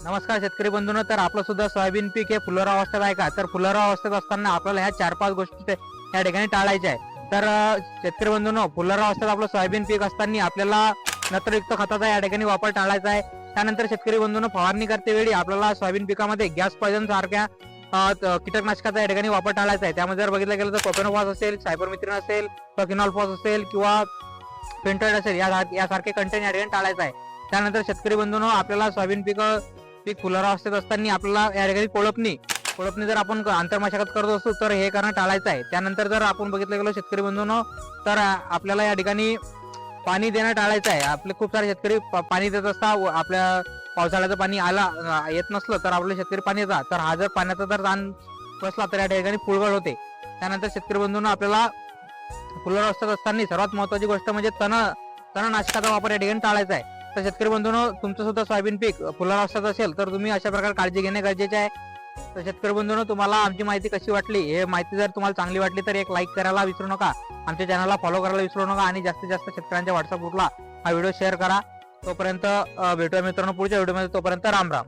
नमस्कार शेतकरी बंधूंनो, तर आपलं सुद्धा सोयाबीन पीक हे फुलोरा अवस्थेत आहे का? तर फुलोरा अवस्थेत असताना आपल्याला ह्या 4-5 गोष्टी या ठिकाणी टाळायच्या आहे. तर शेतकरी बंधूंनो, फुलोरा अवस्थेत आपलं सोयाबीन पीक असताना आपल्याला नत्रयुक्त खताचा या ठिकाणी वापर टाळायचा आहे. त्यानंतर शेतकरी बंधूंनो, फवारणी करते वेळी आपल्याला सोयाबीन पिकामध्ये गॅस पॉइझन सारख्या कीटकनाशकाचा या ठिकाणी वापर टाळायचा आहे. त्यामध्ये जर बघितलं गेलं तर प्रोपेनोफॉस असेल, सायपरमेथ्रिन असेल, फिनॉल्फॉस असेल किंवा पेंटॉइड असेल यासारखे कंटेंट या ठिकाणी टाळायचं आहे. त्यानंतर शेतकरी बंधूंनो, आपल्याला सोयाबीन पीक फुलोरा अवस्थेत असताना आपल्याला या ठिकाणी कोळपणी जर आपण आंतरमशागत करत असतो तर हे करणं टाळायचं आहे. त्यानंतर जर आपण बघितलं गेलो शेतकरी बंधूंनो, तर आपल्याला या ठिकाणी पाणी देणं टाळायचं आहे. आपले खूप सारे शेतकरी पाणी देत असतात, आपल्या पावसाळ्याचं पाणी येत नसलं तर आपले शेतकरी पाणी देतात. तर हा जर पाण्याचा जर ताण बसला तर या ठिकाणी फुलगळ होते. त्यानंतर शेतकरी बंधूंनो, आपल्याला फुलोरा अवस्थेत असताना सर्वात महत्वाची गोष्ट म्हणजे तणनाशकाचा वापर या ठिकाणी टाळायचा आहे. तर शेतकरी बंधूंनो, तुमचं सुद्धा सोयाबीन पीक फुलोरा अवस्थेत असेल तर तुम्ही अशा प्रकारे काळजी घेणे गरजेचे आहे. तर शेतकरी बंधूंनो, तुम्हाला आमची माहिती कशी वाटली? हे माहिती जर तुम्हाला चांगली वाटली तर एक लाईक करायला विसरू नका, आमच्या चॅनलला फॉलो करायला विसरू नका आणि जास्तीत जास्त शेतकऱ्यांच्या व्हॉट्सअप ग्रुपला हा व्हिडिओ शेअर करा. तोपर्यंत भेटूया मित्रांनो पुढच्या व्हिडिओमध्ये. तोपर्यंत राम राम.